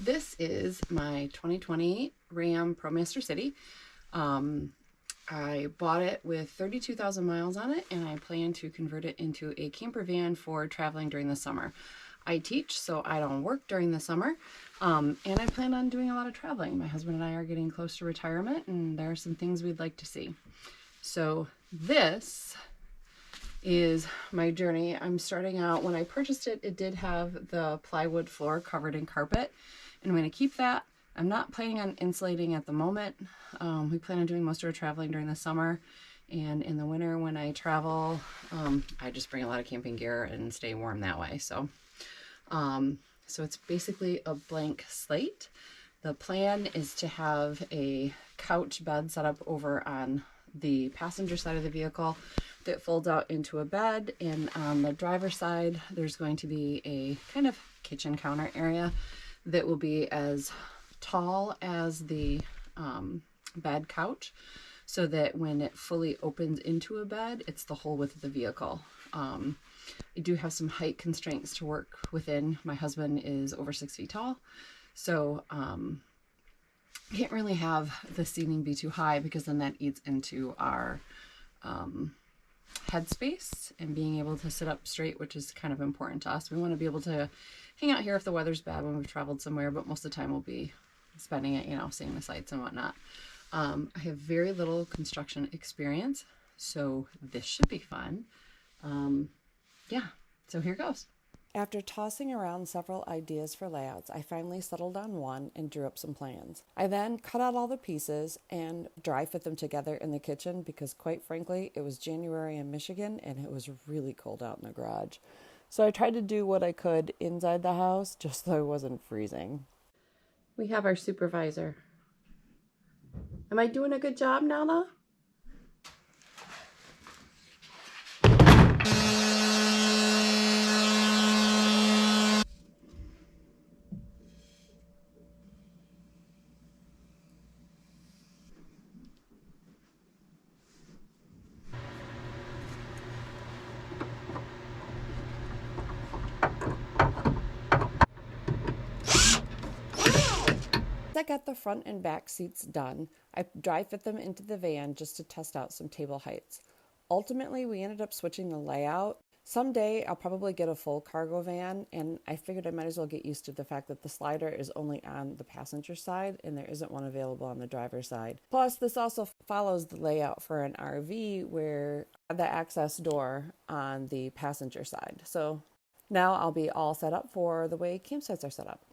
This is my 2020 RAM Promaster City. I bought it with 32,000 miles on it, and I plan to convert it into a camper van for traveling during the summer. I teach, so I don't work during the summer, and I plan on doing a lot of traveling. My husband and I are getting close to retirement, and there are some things we'd like to see. So this is my journey. I'm starting out. When I purchased it, it did have the plywood floor covered in carpet, and I'm going to keep that. I'm not planning on insulating at the moment. We plan on doing most of our traveling during the summer, and in the winter when I travel, I just bring a lot of camping gear and stay warm that way. So it's basically a blank slate. The plan is to have a couch bed set up over on the passenger side of the vehicle that folds out into a bed, and on the driver's side there's going to be a kind of kitchen counter area that will be as tall as the bed couch, so that when it fully opens into a bed, it's the whole width of the vehicle. I do have some height constraints to work within. My husband is over 6 feet tall, so can't really have the ceiling be too high, because then that eats into our headspace and being able to sit up straight, which is kind of important to us. We want to be able to hang out here if the weather's bad when we've traveled somewhere, but most of the time we'll be spending it, seeing the sights and whatnot. I have very little construction experience, so this should be fun. Yeah, so here goes. After tossing around several ideas for layouts, I finally settled on one and drew up some plans. I then cut out all the pieces and dry fit them together in the kitchen, because quite frankly, it was January in Michigan and it was really cold out in the garage. So I tried to do what I could inside the house, just so I wasn't freezing. We have our supervisor. Am I doing a good job, Nala? I got the front and back seats done. I dry fit them into the van just to test out some table heights. Ultimately, we ended up switching the layout. Someday I'll probably get a full cargo van, and I figured I might as well get used to the fact that the slider is only on the passenger side and there isn't one available on the driver's side. Plus, this also follows the layout for an RV, where the access door on the passenger side. So now I'll be all set up for the way campsites are set up.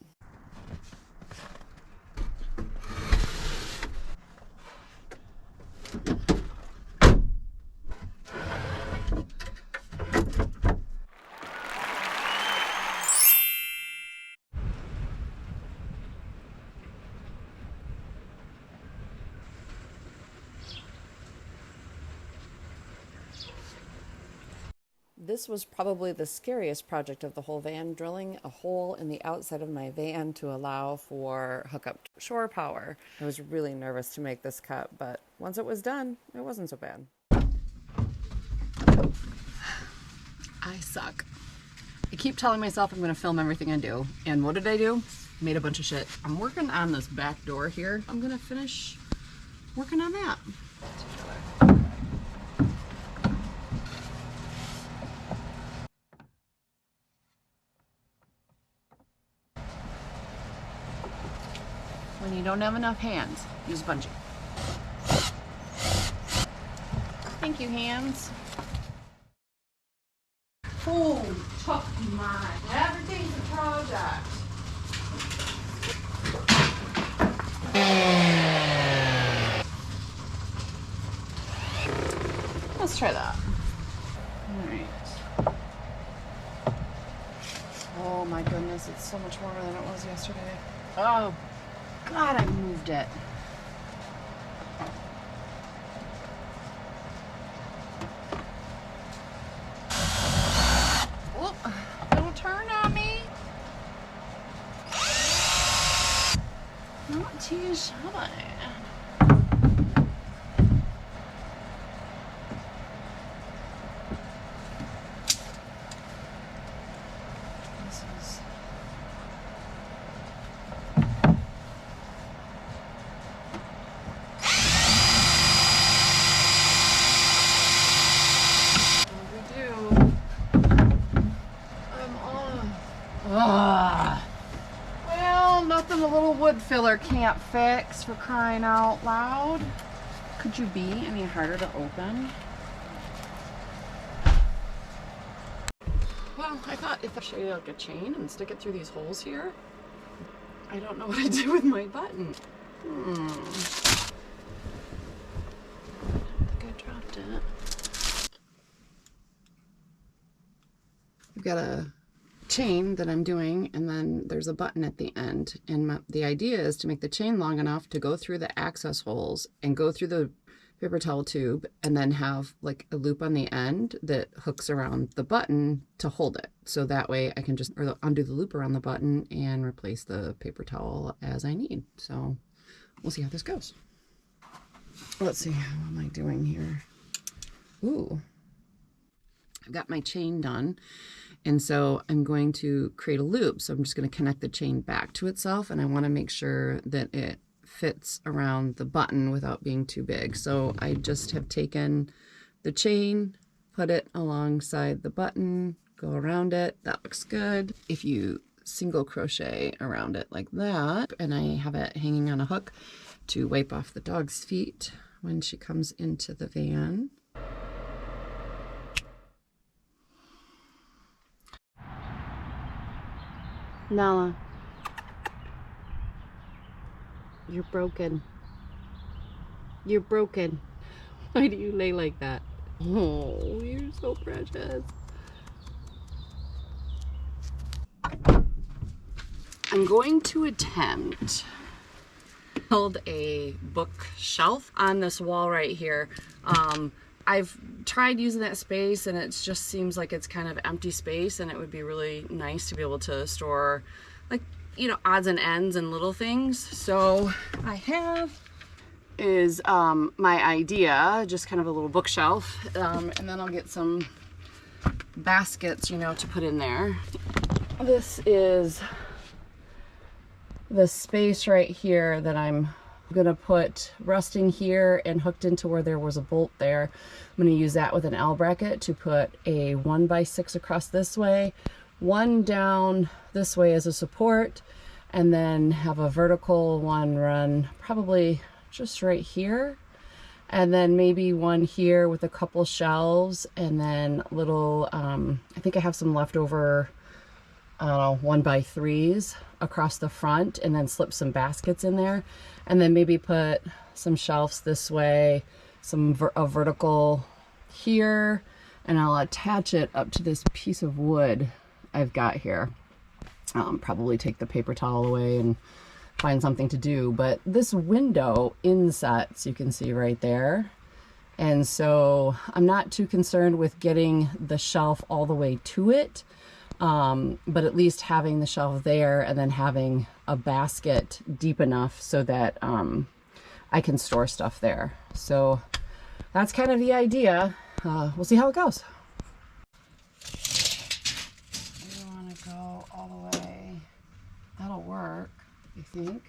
This was probably the scariest project of the whole van, drilling a hole in the outside of my van to allow for hookup shore power. I was really nervous to make this cut, but once it was done, it wasn't so bad. I suck. I keep telling myself I'm going to film everything I do, and what did I do? Made a bunch of shit. I'm working on this back door here. I'm going to finish working on that. When you don't have enough hands, use bungee. Thank you, hands. Oh, tough mind. Everything's a project. Let's try that. All right. Oh my goodness, it's so much warmer than it was yesterday. Oh God, I moved it. Oh, don't turn on me. Not too shabby. This is something a little wood filler can't fix, for crying out loud. Could you be any harder to open? Well, I thought if I show you like a chain and stick it through these holes here. I don't know what I did with my button. I think I dropped it. I've got a chain that I'm doing, and then there's a button at the end. And the idea is to make the chain long enough to go through the access holes and go through the paper towel tube, and then have like a loop on the end that hooks around the button to hold it. So that way I can just undo the loop around the button and replace the paper towel as I need. So we'll see how this goes. Let's see, how am I doing here? Ooh, I've got my chain done. And so I'm going to create a loop. So I'm just going to connect the chain back to itself, and I want to make sure that it fits around the button without being too big. So I just have taken the chain, put it alongside the button, go around it. That looks good. If you single crochet around it like that, and I have it hanging on a hook to wipe off the dog's feet when she comes into the van. Nala, you're broken. You're broken. Why do you lay like that? Oh, you're so precious. I'm going to attempt to build a bookshelf on this wall right here. I've tried using that space, and it just seems like it's kind of empty space, and it would be really nice to be able to store, like, you know, odds and ends and little things. So I have is my idea, just kind of a little bookshelf, and then I'll get some baskets, you know, to put in there. This is the space right here that I'm gonna put resting here and hooked into where there was a bolt there. I'm gonna use that with an L bracket to put a 1x6 across this way, one down this way as a support, and then have a vertical one run probably just right here, and then maybe one here with a couple shelves, and then little I think I have some leftover 1x3s across the front, and then slip some baskets in there, and then maybe put some shelves this way, a vertical here, and I'll attach it up to this piece of wood I've got here. Probably take the paper towel away and find something to do, but this window insets, you can see right there, and so I'm not too concerned with getting the shelf all the way to it, but at least having the shelf there, and then having a basket deep enough so that I can store stuff there. So that's kind of the idea. We'll see how it goes. I don't want to go all the way. That'll work, I think.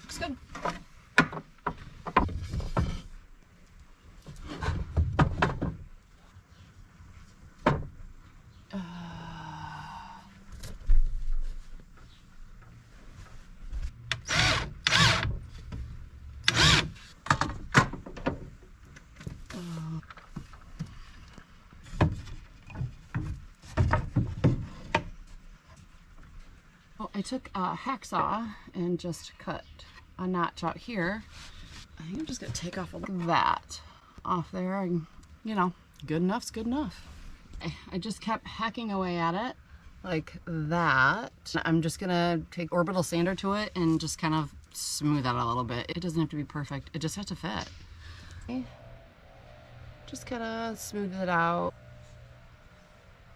Looks good. I took a hacksaw and just cut a notch out here. I think I'm just gonna take off that off there, and you know, good enough's good enough. I just kept hacking away at it like that. I'm just gonna take orbital sander to it and just kind of smooth out a little bit. It doesn't have to be perfect, it just has to fit. Okay. Just kind of smooth it out.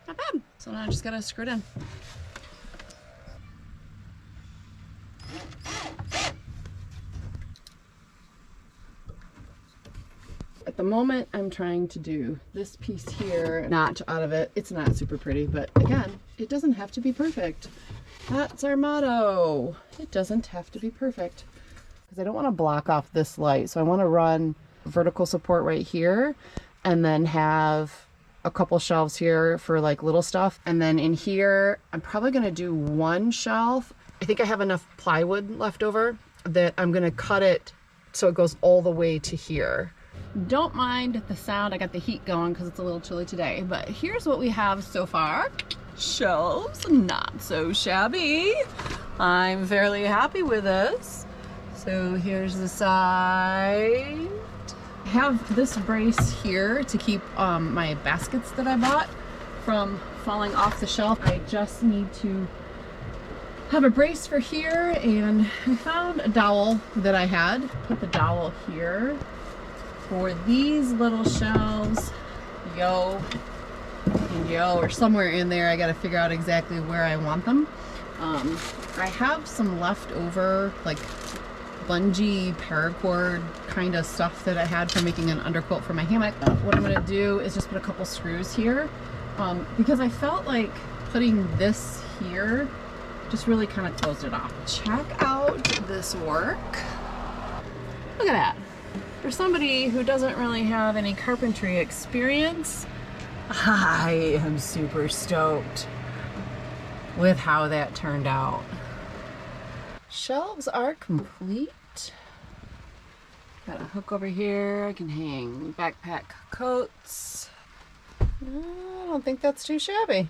Not bad. So now I just gotta screw it in. the moment I'm trying to do this piece here, notch out of it. It's not super pretty, but again, it doesn't have to be perfect. That's our motto. It doesn't have to be perfect. Because I don't want to block off this light, so I want to run vertical support right here and then have a couple shelves here for like little stuff. And then in here, I'm probably going to do one shelf. I think I have enough plywood left over that I'm going to cut it so it goes all the way to here. Don't mind the sound. I got the heat going because it's a little chilly today, but here's what we have so far. Shelves, not so shabby. I'm fairly happy with this. So here's the side. I have this brace here to keep my baskets that I bought from falling off the shelf. I just need to have a brace for here, and I found a dowel that I had. Put the dowel here for these little shelves. Yo and yo, or somewhere in there. I gotta figure out exactly where I want them. I have some leftover like bungee paracord kind of stuff that I had for making an underquilt for my hammock. What I'm gonna do is just put a couple screws here because I felt like putting this here just really kind of closed it off. Check out this work. Look at that. For somebody who doesn't really have any carpentry experience, I am super stoked with how that turned out. Shelves are complete. Got a hook over here. I can hang backpack coats. I don't think that's too shabby.